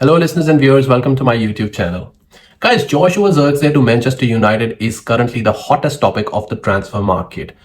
Hello, listeners and viewers. Welcome to my YouTube channel. Guys, Joshua Zirkzee to Manchester United is currently the hottest topic of the transfer market.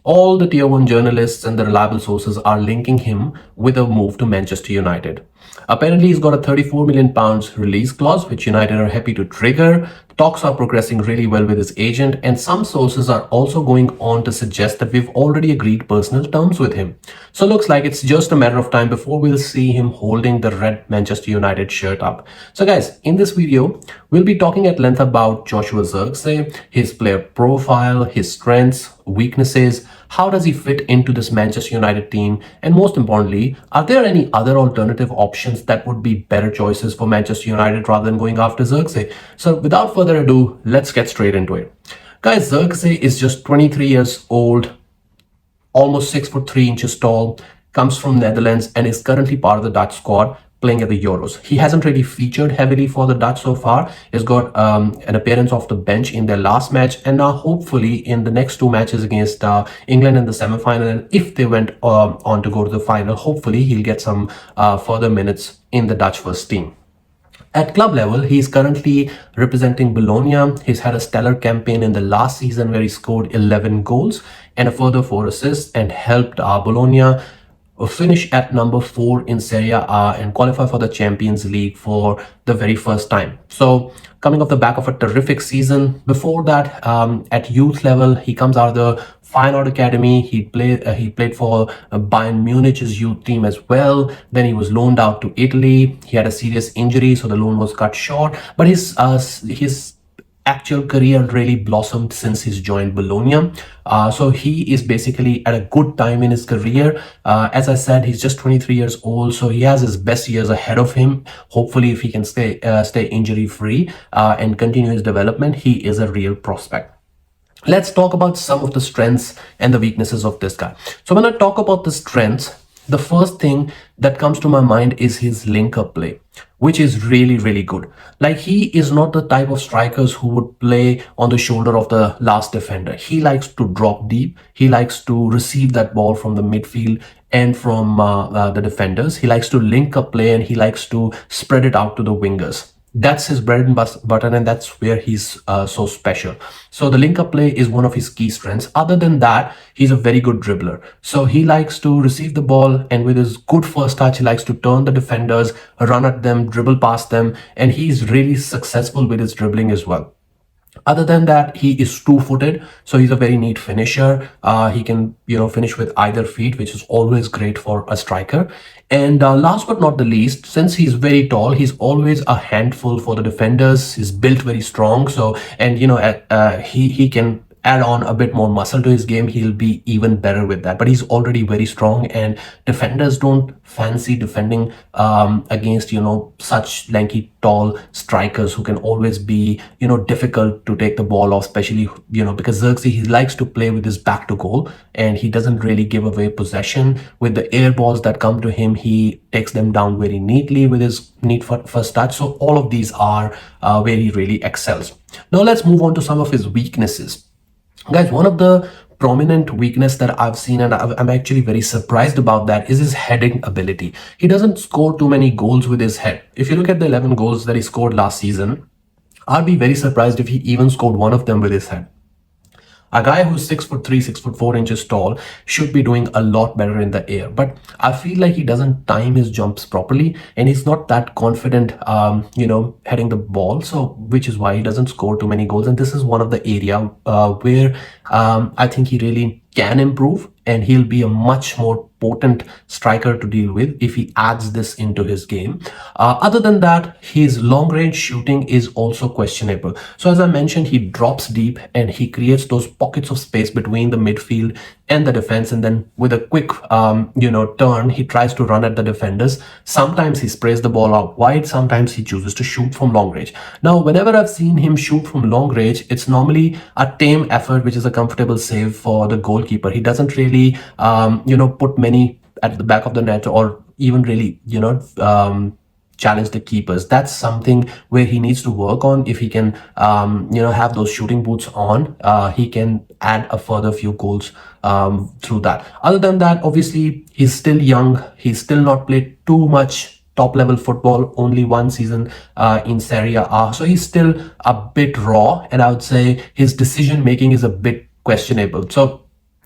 All the tier 1 journalists and the reliable sources are linking him with a move to Manchester United. Apparently, he's got a £34 million release clause, which United are happy to trigger. Talks are progressing really well with his agent, and some sources are also going on to suggest that we've already agreed personal terms with him. So looks like it's just a matter of time before we'll see him holding the red Manchester United shirt up. So guys, in this video, we'll be talking at length about Joshua Zirkzee, his player profile, his strengths, weaknesses, how does he fit into this Manchester United team, and most importantly, are there any other alternative options that would be better choices for Manchester United rather than going after Zirkzee? So without further ado, let's get straight into it. Guys, Zirkzee is just 23 years old, almost 6 foot 3 inches tall, comes from Netherlands and is currently part of the Dutch squad playing at the Euros. He hasn't really featured heavily for the Dutch so far. He's got an appearance off the bench in their last match, and now hopefully in the next two matches against England in the semi-final, and if they went on to go to the final, hopefully he'll get some further minutes in the Dutch first team. At club level, he is currently representing Bologna. He's had a stellar campaign in the last season where he scored 11 goals and a further 4 assists and helped Bologna finish at number 4 in Serie A and qualify for the Champions League for the very first time. So coming off the back of a terrific season. Before that, at youth level, he comes out of the Feyenoord Academy. He played for Bayern Munich's youth team as well. Then he was loaned out to Italy. He had a serious injury, so the loan was cut short. But his actual career really blossomed since he's joined Bologna. So he is basically at a good time in his career. As I said, he's just 23 years old, so he has his best years ahead of him. Hopefully, if he can stay injury free and continue his development, he is a real prospect. Let's talk about some of the strengths and the weaknesses of this guy. So when I talk about the strengths, the first thing that comes to my mind is his link-up play, which is really, really good. Like, he is not the type of strikers who would play on the shoulder of the last defender. He likes to drop deep. He likes to receive that ball from the midfield and from the defenders. He likes to link up play, and he likes to spread it out to the wingers. That's his bread and butter, and that's where he's so special. So the link-up play is one of his key strengths. Other than that, he's a very good dribbler. So he likes to receive the ball, and with his good first touch, he likes to turn the defenders, run at them, dribble past them, and he's really successful with his dribbling as well. Other than that, he is two-footed, so he's a very neat finisher. He can, finish with either feet, which is always great for a striker. And last but not the least, since he's very tall, he's always a handful for the defenders. He's built very strong, so he can add on a bit more muscle to his game. He'll be even better with that, but he's already very strong, and defenders don't fancy defending against such lanky tall strikers who can always be difficult to take the ball off, especially because Zirkzee, he likes to play with his back to goal, and he doesn't really give away possession. With the air balls that come to him, he takes them down very neatly with his neat first touch. So all of these are where he really excels. Now let's move on to some of his weaknesses. Guys, one of the prominent weakness that I've seen, and I'm actually very surprised about that, is his heading ability. He doesn't score too many goals with his head. If you look at the 11 goals that he scored last season, I'd be very surprised if he even scored one of them with his head. A guy who's 6'3", 6'4" inches tall should be doing a lot better in the air, but I feel like he doesn't time his jumps properly, and he's not that confident, heading the ball. So, which is why he doesn't score too many goals. And this is one of the area where I think he really can improve, and he'll be a much more potent striker to deal with if he adds this into his game. Other than that, his long-range shooting is also questionable. So as I mentioned, he drops deep and he creates those pockets of space between the midfield and the defense, and then with a quick turn, he tries to run at the defenders. Sometimes he sprays the ball out wide, sometimes he chooses to shoot from long range. Now, whenever I've seen him shoot from long range, it's normally a tame effort, which is a comfortable save for the goalkeeper. He doesn't really put many at the back of the net, or even really challenge the keepers. That's something where he needs to work on. If he can have those shooting boots on, he can add a further few goals through that. Other than that, obviously he's still young, he's still not played too much top level football, only one season in Serie A. So he's still a bit raw, and I would say his decision making is a bit questionable. So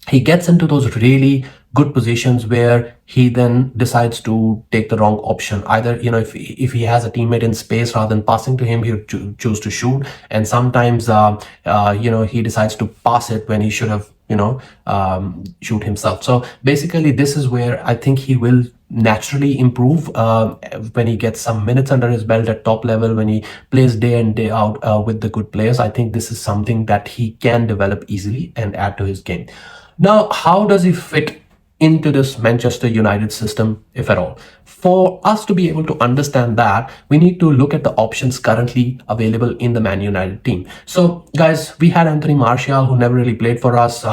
he gets into those really good positions where he then decides to take the wrong option. Either, if he has a teammate in space, rather than passing to him, he would choose to shoot. And sometimes, he decides to pass it when he should have, shoot himself. So basically, this is where I think he will naturally improve when he gets some minutes under his belt at top level, when he plays day in day out with the good players. I think this is something that he can develop easily and add to his game. Now, how does he fit into this Manchester United system, if at all? For us to be able to understand that, we need to look at the options currently available in the Man United team. So guys, we had Anthony Martial, who never really played for us.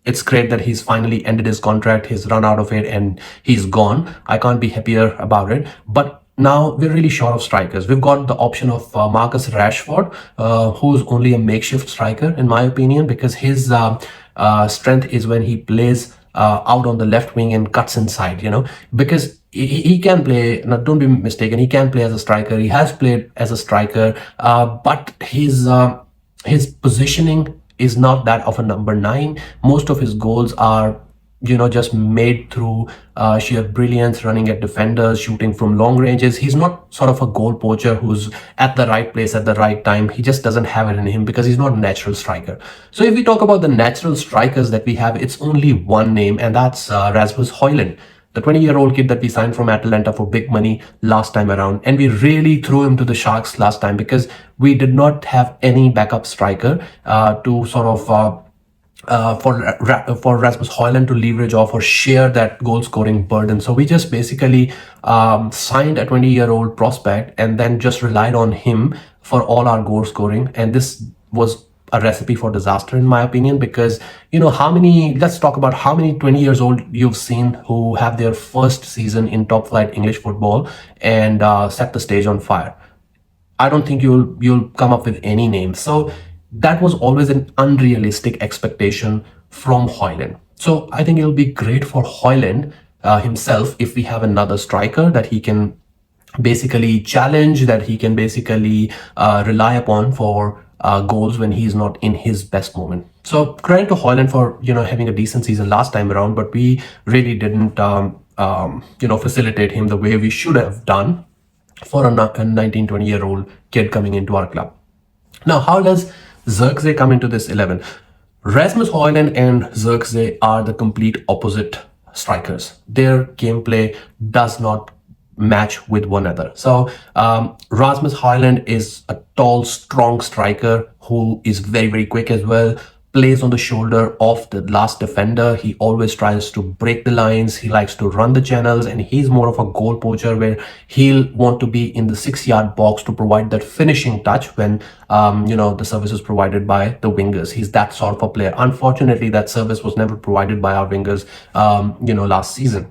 It's great that he's finally ended his contract, he's run out of it, and he's gone. I can't be happier about it. But now we're really short of strikers. We've got the option of Marcus Rashford, who's only a makeshift striker, in my opinion, because his strength is when he plays out on the left wing and cuts inside, because he can play, now don't be mistaken, he can play as a striker. He has played as a striker, but his positioning is not that of a number 9. Most of his goals are just made through sheer brilliance, running at defenders, shooting from long ranges. He's not sort of a goal poacher who's at the right place at the right time. He just doesn't have it in him because he's not a natural striker. So if we talk about the natural strikers that we have, it's only one name, and that's Rasmus Hojlund, the 20-year-old kid that we signed from Atalanta for big money last time around. And we really threw him to the Sharks last time because we did not have any backup striker to sort of for Rasmus Hojlund to leverage off or share that goal scoring burden. So we just basically signed a 20-year-old prospect and then just relied on him for all our goal scoring. And this was a recipe for disaster, in my opinion, because let's talk about how many 20 years old you've seen who have their first season in top flight English football and set the stage on fire. I don't think you'll come up with any names. So that was always an unrealistic expectation from Hojlund. So I think it'll be great for Hojlund himself if we have another striker that he can basically challenge, that he can basically rely upon for goals when he's not in his best moment. So credit to Hojlund for having a decent season last time around, but we really didn't facilitate him the way we should have done for a 19-20-year-old kid coming into our club. Now, how does Zirkzee come into this 11? Rasmus Hojlund and Zirkzee are the complete opposite strikers. Their gameplay does not match with one another. So Rasmus Hojlund is a tall, strong striker who is very, very quick as well, plays on the shoulder of the last defender. He always tries to break the lines. He likes to run the channels, and he's more of a goal poacher where he'll want to be in the 6-yard box to provide that finishing touch when the service is provided by the wingers. He's that sort of a player. Unfortunately, that service was never provided by our wingers last season.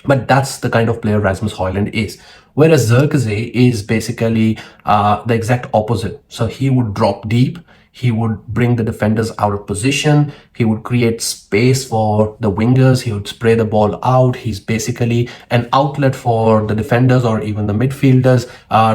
But that's the kind of player Rasmus Hojlund is. Whereas Zirkzee is basically the exact opposite. So he would drop deep. He would bring the defenders out of position. He would create space for the wingers. He would spray the ball out. He's basically an outlet for the defenders or even the midfielders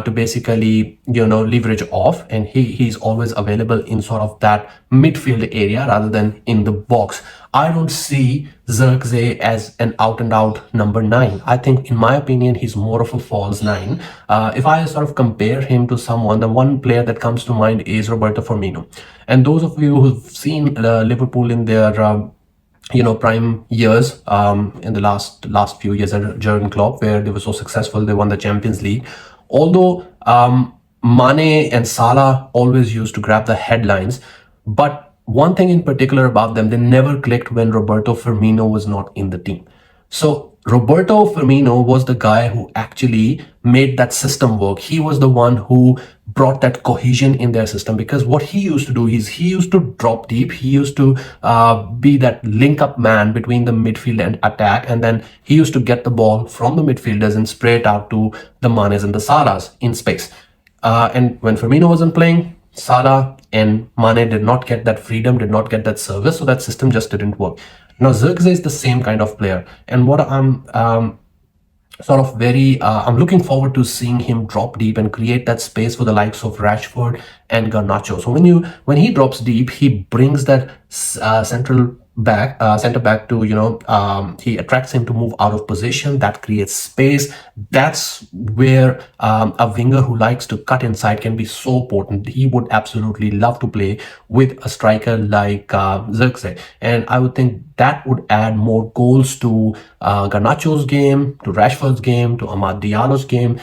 to basically, leverage off. And he's always available in sort of that midfield area rather than in the box. I don't see Zirkzee as an out-and-out number 9. I think, in my opinion, he's more of a false 9. If I sort of compare him to someone, the one player that comes to mind is Roberto Firmino. And those of you who've seen Liverpool in their prime years in the last few years under Jurgen Klopp, where they were so successful, they won the Champions League. Although Mane and Salah always used to grab the headlines, but one thing in particular about them, they never clicked when Roberto Firmino was not in the team. So Roberto Firmino was the guy who actually made that system work. He was the one who brought that cohesion in their system, because what he used to do is he used to drop deep. He used to be that link up man between the midfield and attack. And then he used to get the ball from the midfielders and spray it out to the Manes and the Salahs in space. And when Firmino wasn't playing, Salah and Mane did not get that freedom, did not get that service, so that system just didn't work. Now Zirkzee is the same kind of player, and what I'm sort of very I'm looking forward to seeing him drop deep and create that space for the likes of Rashford and Garnacho. So when he drops deep, he brings that central back center back to, he attracts him to move out of position. That creates space. That's where a winger who likes to cut inside can be so potent. He would absolutely love to play with a striker like Zirkzee, and I would think that would add more goals to Garnacho's game, to Rashford's game, to Amad Diallo's game.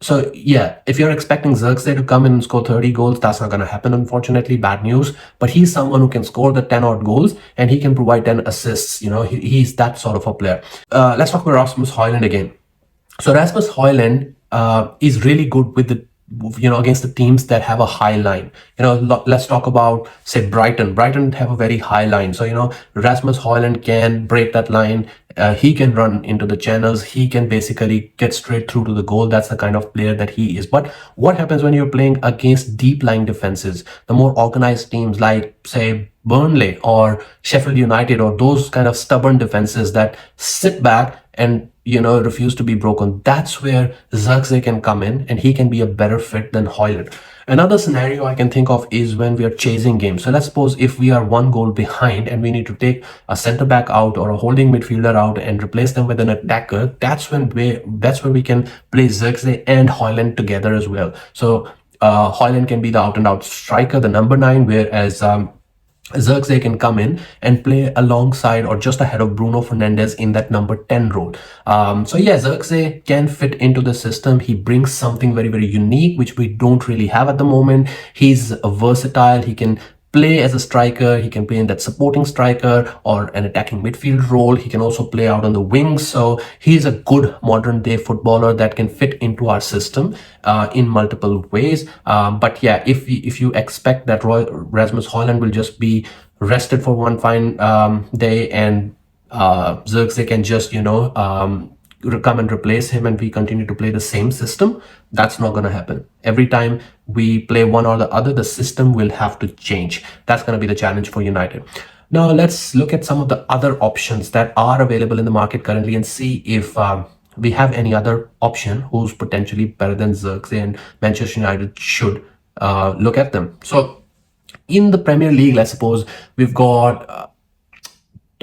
So yeah, if you're expecting Zirkzee to come in and score 30 goals, that's not going to happen, unfortunately. Bad news. But he's someone who can score the 10 odd goals, and he can provide 10 assists. He's that sort of a player. Let's talk about Rasmus Hojlund again. So Rasmus Hojlund is really good with the, against the teams that have a high line. Let's talk about, say, Brighton. Brighton have a very high line. So, Rasmus Hojlund can break that line. He can run into the channels. He can basically get straight through to the goal. That's the kind of player that he is. But what happens when you're playing against deep lying defenses? The more organized teams like, say, Burnley or Sheffield United, or those kind of stubborn defenses that sit back and refuse to be broken. That's where Zirkzee can come in, and he can be a better fit than Hojlund. Another scenario I can think of is when we are chasing games. So let's suppose if we are one goal behind and we need to take a centre back out or a holding midfielder out and replace them with an attacker. That's when we can play Zirkzee and Hojlund together as well. So Hojlund can be the out and out striker, the number 9, whereas Zirkzee can come in and play alongside or just ahead of Bruno Fernandes in that number 10 role. So yeah, Zirkzee can fit into the system. He brings something very, very unique, which we don't really have at the moment. He's versatile. He can play as a striker. He can play in that supporting striker or an attacking midfield role. He can also play out on the wings. So he's a good modern day footballer that can fit into our system in multiple ways. But yeah, if you expect that Rasmus Hojlund will just be rested for one fine day and Zirkzee can just come and replace him and we continue to play the same system, that's not going to happen. Every time we play one or the other, the system will have to change. That's going to be the challenge for United. Now let's look at some of the other options that are available in the market currently and see if we have any other option who's potentially better than Zirkzee, and Manchester United should look at them. So in the Premier League, let's suppose we've got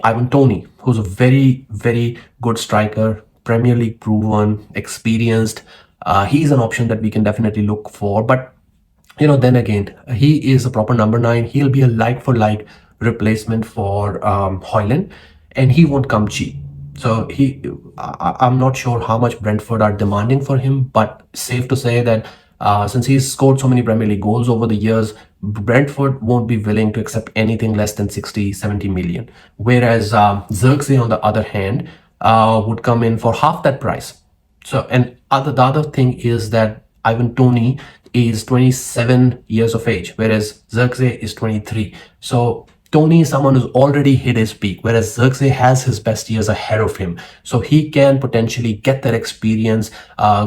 Ivan Toney, who's a very, very good striker, Premier League proven, experienced. He's an option that we can definitely look for. But, then again, he is a proper number 9. He'll be a like-for-like replacement for Hojlund, and he won't come cheap. So I'm not sure how much Brentford are demanding for him, but safe to say that since he's scored so many Premier League goals over the years, Brentford won't be willing to accept anything less than 60-70 million. Whereas Zirkzee, on the other hand, would come in for half that price. So, and the other thing is that Ivan Toney is 27 years of age, whereas Zirkzee is 23. So Toney is someone who's already hit his peak, whereas Zirkzee has his best years ahead of him. So he can potentially get that experience,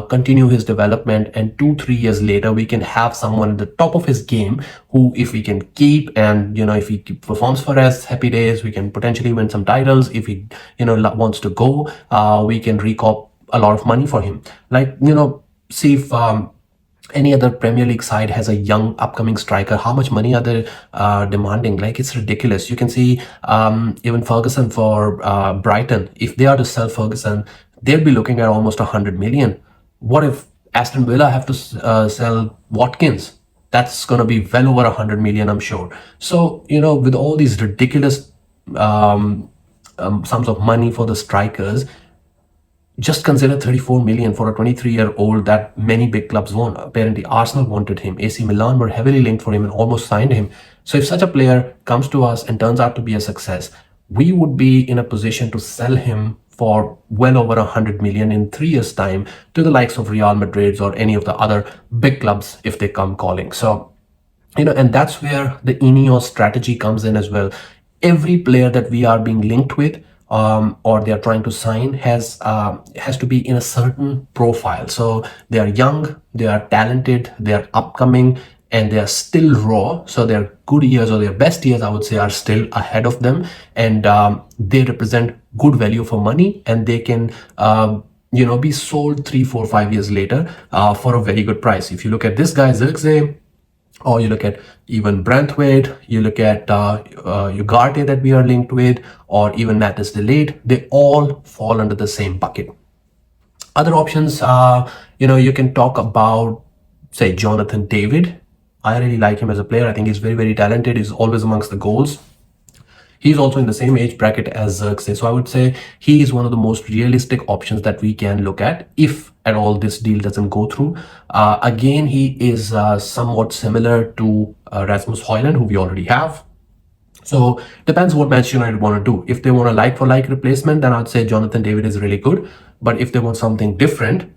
continue his development, and 2-3 years later, we can have someone at the top of his game who, if we can keep, and if he performs for us, happy days, we can potentially win some titles. If he wants to go, we can recoup a lot of money for him. Like, see if any other Premier League side has a young upcoming striker, how much money are they demanding? Like, it's ridiculous. You can see even Ferguson for Brighton. If they are to sell Ferguson, they'll be looking at almost 100 million. What if Aston Villa have to sell Watkins? That's going to be well over 100 million, I'm sure. So, with all these ridiculous sums of money for the strikers, just consider 34 million for a 23-year-old that many big clubs want. Apparently, Arsenal wanted him. AC Milan were heavily linked for him and almost signed him. So if such a player comes to us and turns out to be a success, we would be in a position to sell him for well over 100 million in 3 years' time to the likes of Real Madrid or any of the other big clubs if they come calling. So, and that's where the Ineos strategy comes in as well. Every player that we are being linked with or they are trying to sign has to be in a certain profile. So they are young, they are talented, they are upcoming, and they are still raw. So their good years, or their best years, I would say, are still ahead of them, and they represent good value for money, and they can be sold 3, 4, 5 years later for a very good price. If you look at this guy Zirkzee, or you look at even Brandtwaite, you look at Ugarte that we are linked with, or even Mattis Delayed, they all fall under the same bucket. Other options, you can talk about, say, Jonathan David. I really like him as a player. I think he's very, very talented. He's always amongst the goals. He's also in the same age bracket as Zirkzee. So I would say he is one of the most realistic options that we can look at if at all this deal doesn't go through. Again, he is somewhat similar to Rasmus Hojlund, who we already have. So depends what Manchester United want to do. If they want a like-for-like replacement, then I'd say Jonathan David is really good. But if they want something different,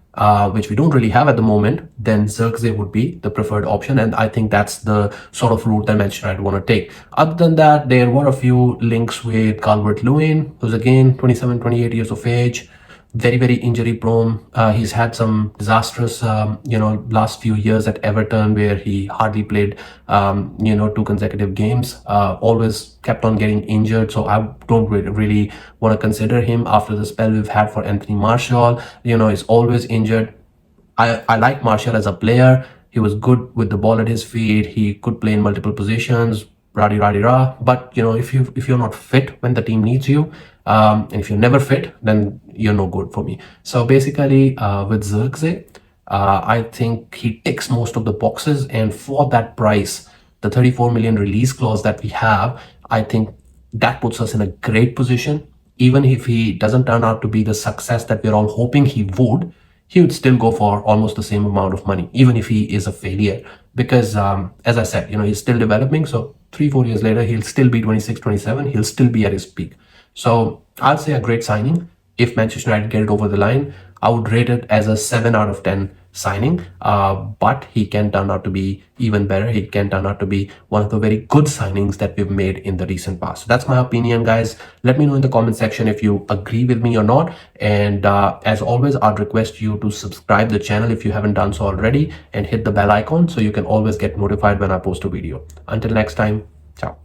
which we don't really have at the moment, then Zirkzee would be the preferred option. And I think that's the sort of route that Manchester United want to take. Other than that, there were a few links with Calvert-Lewin, who's again 27, 28 years of age. Very, very injury prone. He's had some disastrous, last few years at Everton where he hardly played, 2 consecutive games. Always kept on getting injured. So I don't really want to consider him after the spell we've had for Anthony Martial. He's always injured. I like Martial as a player. He was good with the ball at his feet. He could play in multiple positions. Rah. But if you're not fit when the team needs you, and if you're never fit, then you're no good for me. So basically, with Zirkzee, I think he ticks most of the boxes, and for that price, the 34 million release clause that we have, I think that puts us in a great position. Even if he doesn't turn out to be the success that we're all hoping he would still go for almost the same amount of money, even if he is a failure. Because, as I said, he's still developing. So 3, 4 years later, he'll still be 26, 27. He'll still be at his peak. So I'd say a great signing. If Manchester United get it over the line, I would rate it as a 7 out of 10 signing. But he can turn out to be even better. He can turn out to be one of the very good signings that we've made in the recent past. So that's my opinion, guys. Let me know in the comment section if you agree with me or not. And as always, I'd request you to subscribe the channel if you haven't done so already, and hit the bell icon so you can always get notified when I post a video. Until next time, ciao.